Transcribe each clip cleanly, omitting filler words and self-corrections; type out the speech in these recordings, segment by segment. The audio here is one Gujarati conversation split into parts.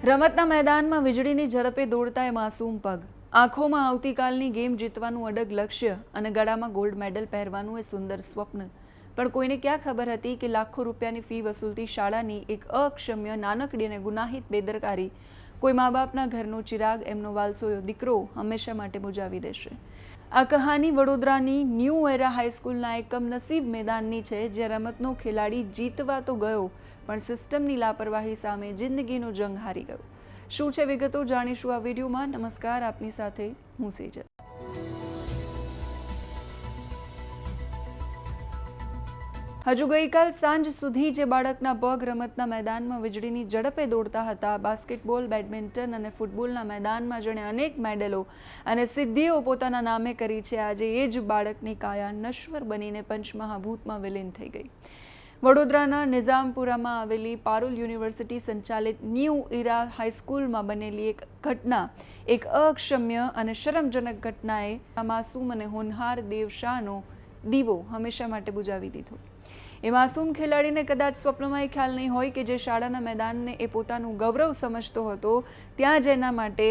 રમતના મેદાનમાં વીજળીની ઝડપે દોડતા એ માસૂમ પગ, આંખોમાં આવતીકાલની ગેમ જીતવાનું અડગ લક્ષ્ય અને ગળામાં ગોલ્ડ મેડલ પહેરવાનું એ સુંદર સ્વપ્ન. પણ કોઈને ક્યાં ખબર હતી કે લાખો રૂપિયાની ફી વસૂલતી શાળાની એક અક્ષમ્ય નાનકડી અને ગુનાહિત બેદરકારી કોઈ મા બાપના ઘરનો ચિરાગ એમનો વાલસોયો દીકરો હંમેશા માટે બુજાવી દેશે. આ કહાની વડોદરાની ન્યૂ એરા હાઈસ્કૂલના એક કમનસીબ મેદાનની છે, જ્યાં રમતનો ખેલાડી જીતવા તો ગયો પણ સિસ્ટમની લાપરવાહી સામે જિંદગીનો જંગ હારી ગયો. શું છે વિગતો જાણીશું આ વિડીયોમાં. નમસ્કાર, આપની સાથે હું સેજલ. હજુ ગઈકાલ સાંજ સુધી જે બાળકના પગ રમતના મેદાનમાં વીજળીની ઝડપે દોડતા હતા, બાસ્કેટબોલ, બેડમિન્ટન અને ફૂટબોલના મેદાનમાં જેણે અનેક મેડલો અને સિદ્ધિઓ પોતાના નામે કરી છે, આજે એ જ બાળકની કાયા નશ્વર બનીને પંચમહાભૂતમાં વિલીન થઈ ગઈ. વડોદરાના નિઝામપુરામાં આવેલી પારુલ યુનિવર્સિટી સંચાલિત ન્યૂ ઇરા હાઈસ્કૂલમાં બનેલી એક ઘટના, એક અક્ષમ્ય અને શરમજનક ઘટનાએ આ માસૂમ અને હોનહાર દેવશાહનો દીવો હંમેશા માટે બુજાવી દીધો. એ માસૂમ ખેલાડીને કદાચ સ્વપ્નમાં એ ખ્યાલ નહીં હોય કે જે શાળાના મેદાનને એ પોતાનું ગૌરવ સમજતો હતો, ત્યાં જ એના માટે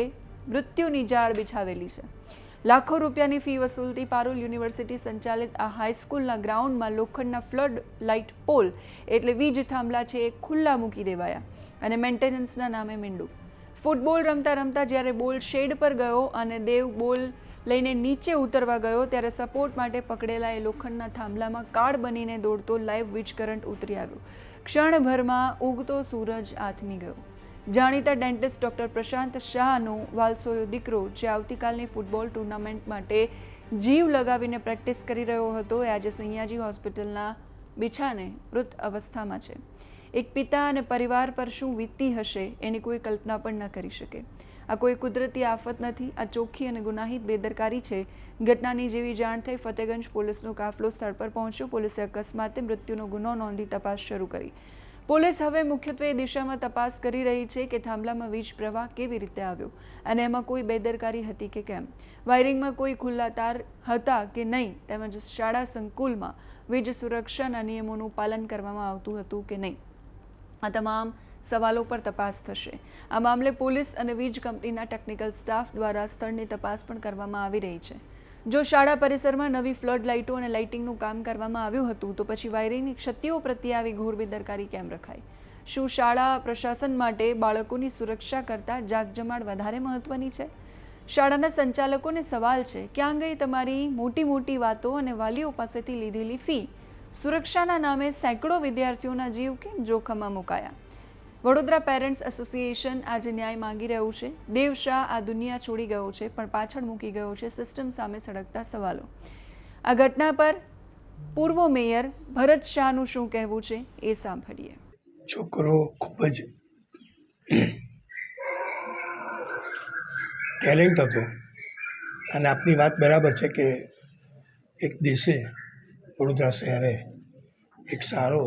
મૃત્યુની જાળ બિછાવેલી છે. લાખો રૂપિયાની ફી વસૂલતી પારુલ યુનિવર્સિટી સંચાલિત આ હાઈસ્કૂલના ગ્રાઉન્ડમાં લોખંડના ફ્લડ લાઇટ પોલ એટલે વીજ થાંભલા છે એ ખુલ્લા મૂકી દેવાયા અને મેન્ટેનન્સના નામે મીંડું. ફૂટબોલ રમતા રમતા જ્યારે બોલ શેડ પર ગયો અને દેવ બોલ લઈને નીચે ઉતરવા ગયો, ત્યારે સપોર્ટ માટે પકડેલા એ લોખંડના થાંભલામાં કાળ બનીને દોડતો લાઈવ વીજ કરંટ ઉતરી આવ્યો. ક્ષણભરમાં ઉગતો સૂરજ આથમી ગયો. જાણીતા ડેન્ટિસ્ટ ડૉક્ટર પ્રશાંત શાહનો વાલસોયો દીકરો, જે આવતીકાલની ફૂટબોલ ટુર્નામેન્ટ માટે જીવ લગાવીને પ્રેક્ટિસ કરી રહ્યો હતો, એ આજે સૈયાજી હોસ્પિટલના બિછાને મૃત અવસ્થામાં છે. એક પિતા અને પરિવાર પર શું વીતતી હશે એની કોઈ કલ્પના પણ ન કરી શકે. આ કોઈ કુદરતી આફત નથી, આ ચોખ્ખી અને ગુનાહિત બેદરકારી છે. ઘટનાની જેવી જાણ થઈ, ફતેગંજ પોલીસનો કાફલો સ્થળ પર પહોંચ્યો. પોલીસે અકસ્માતે મૃત્યુનો ગુનો નોંધી તપાસ શરૂ કરી. પોલીસ હવે મુખ્યત્વે એ દિશામાં તપાસ કરી રહી છે કે થાંભલામાં વીજ પ્રવાહ કેવી રીતે આવ્યો અને એમાં કોઈ બેદરકારી હતી કે કેમ, વાયરિંગમાં કોઈ ખુલ્લા તાર હતા કે નહીં, તેમજ શાળા સંકુલમાં વીજ સુરક્ષાના નિયમોનું પાલન કરવામાં આવતું હતું કે નહીં. આ તમામ સવાલો પર તપાસ થશે. આ મામલે પોલીસ અને વીજ કંપનીના ટેકનિકલ સ્ટાફ દ્વારા સ્થળની તપાસ પણ કરવામાં આવી રહી છે. જો શાળા પરિસરમાં નવી ફ્લડ લાઇટો અને લાઇટિંગનું કામ કરવામાં આવ્યું હતું, તો પછી વાયરિંગની ક્ષતિઓ પ્રત્યે આવી ઘોર બેદરકારી કેમ રખાઈ? શું શાળા પ્રશાસન માટે બાળકોની સુરક્ષા કરતાં જાગજમાડ વધારે મહત્વની છે? શાળાના સંચાલકોને સવાલ છે, ક્યાં ગઈ તમારી મોટી મોટી વાતો અને વાલીઓ પાસેથી લીધેલી ફી? સુરક્ષાના નામે સેંકડો વિદ્યાર્થીઓના જીવ કેમ જોખમમાં મુકાયા? વડોદરા પેરેન્ટ્સ એસોસિએશન આજે ન્યાય માંગી રહ્યું છે. દેવ શાહ આ દુનિયા છોડી ગયો છે, પણ પાછળ મૂકી ગયો છે સિસ્ટમ સામે સળગતા સવાલો. આ ઘટના પર પૂર્વ મેયર ભરત શાહનું શું કહેવું છે એ સાંભળીએ. છોકરો ખૂબ જ ટેલેન્ટ હતો અને આપની વાત બરાબર છે કે એક દેશે, વડોદરા શહેરે એક સારો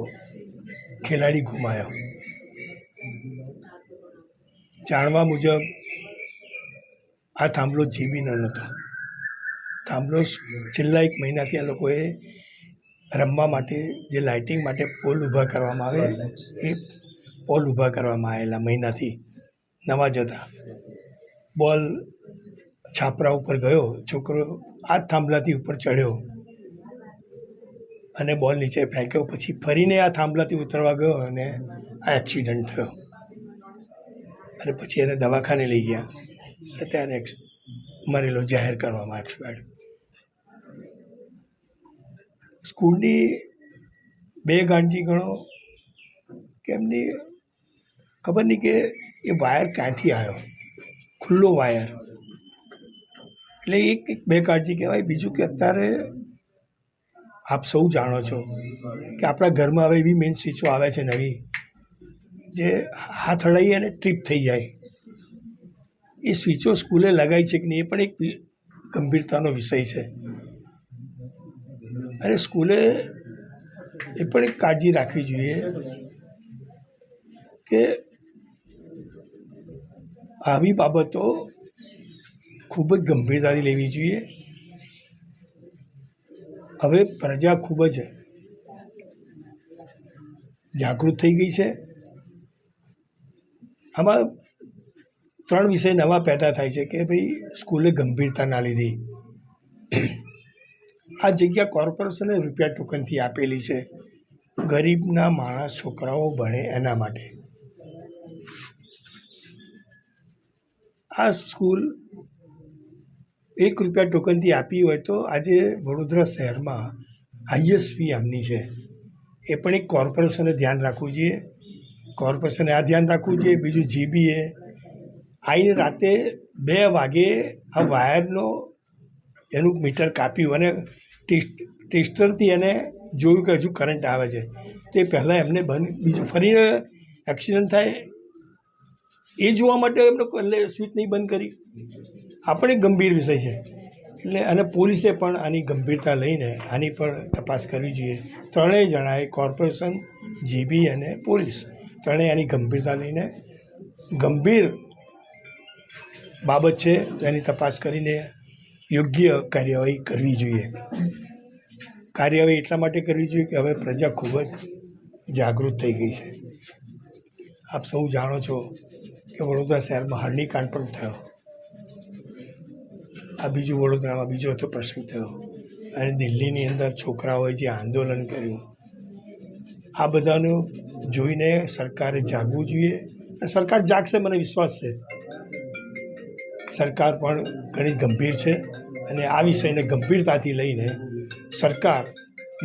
ખેલાડી ગુમાયો. જાણવા મુજબ આ થાંભલો જીવી ન હતો. થાંભલો છેલ્લા 1 મહિનાથી આ લોકોએ રમવા માટે જે લાઇટિંગ માટે પોલ ઊભા કરવામાં આવે, એ પોલ ઊભા કરવામાં આવેલા મહિનાથી નવા જતા. બોલ છાપરા ઉપર ગયો, છોકરો આ જ થાંભલાથી ઉપર ચડ્યો અને બોલ નીચે ફેંક્યો. પછી ફરીને આ થાંભલાથી ઉતરવા ગયો અને આ એક્સિડન્ટ થયો અને પછી એને દવાખાને લઈ ગયા અને ત્યારે મરેલો જાહેર કરવામાં એક્સપાયર્ડ. સ્કૂલની બે ગાંઠી ગણો કે એમની ખબર નહીં કે એ વાયર ક્યાંથી આવ્યો, ખુલ્લો વાયર, એટલે એક બે કાળજી કહેવાય. બીજું કે અત્યારે આપ સૌ જાણો છો કે આપણા ઘરમાં હવે એવી મેઇન સ્વિચો આવે છે નવી, જે હાથ અડાઈએ અને ટ્રીપ થઈ જાય. એ સ્વિચો સ્કૂલે લગાવી છે કે નહીં, એ પણ એક ગંભીરતાનો વિષય છે. અને સ્કૂલે એ પણ એક કાળજી રાખવી જોઈએ કે આવી બાબતો ખૂબ જ ગંભીરતાથી લેવી જોઈએ. હવે પ્રજા ખૂબ જ જાગૃત થઈ ગઈ છે. આમાં 3 વિષય નવા પેદા થાય છે કે ભાઈ સ્કૂલે ગંભીરતા ના લીધી. આ જગ્યા કોર્પોરેશને રૂપિયા ટોકનથી આપેલી છે, ગરીબના માણસ છોકરાઓ ભણે એના માટે. આ સ્કૂલ 1 રૂપિયા ટોકનથી આપી હોય તો આજે વડોદરા શહેરમાં હાઈએસ્ટ ફી આમની છે. એ પણ એક કોર્પોરેશને ધ્યાન રાખવું જોઈએ. કોર્પોરેશને આ ધ્યાન રાખવું જોઈએ. બીજું જીબીએ આવીને રાતે 2 વાગે આ વાયરનો એનું મીટર કાપ્યું અને ટેસ્ટરથી એને જોયું કે હજુ કરંટ આવે છે. તે પહેલાં એમને બંધ, બીજું ફરીને એક્સિડન્ટ થાય એ જોવા માટે એમને એટલે સ્વિચ નહીં બંધ કરી. આ પણ એક ગંભીર વિષય છે. એટલે અને પોલીસે પણ આની ગંભીરતા લઈને આની પણ તપાસ કરવી જોઈએ. ત્રણેય જણાએ, કોર્પોરેશન, જીબી અને પોલીસ, ત્રણેય આની ગંભીરતા લઈને ગંભીર બાબત છે તો એની તપાસ કરીને યોગ્ય કાર્યવાહી કરવી જોઈએ. કાર્યવાહી એટલા માટે કરવી જોઈએ કે હવે પ્રજા ખૂબ જ જાગૃત થઈ ગઈ છે. આપ સૌ જાણો છો કે વડોદરા શહેરમાં હરણીકાંડ પણ થયો. આ બીજું વડોદરામાં બીજો હતો પ્રસંગ થયો. અને દિલ્હીની અંદર છોકરાઓએ જે આંદોલન કર્યું, આ બધાનું જોઈને સરકારે જાગવું જોઈએ. અને સરકાર જાગશે, મને વિશ્વાસ છે. સરકાર પણ ઘણી ગંભીર છે અને આ વિષયને ગંભીરતાથી લઈને સરકાર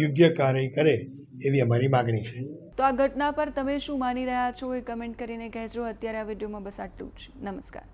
યોગ્ય કાર્ય કરે એવી અમારી માગણી છે. તો આ ઘટના પર તમે શું માની રહ્યા છો એ કમેન્ટ કરીને કહેજો. અત્યારે આ વિડીયોમાં બસ આટલું જ. નમસ્કાર.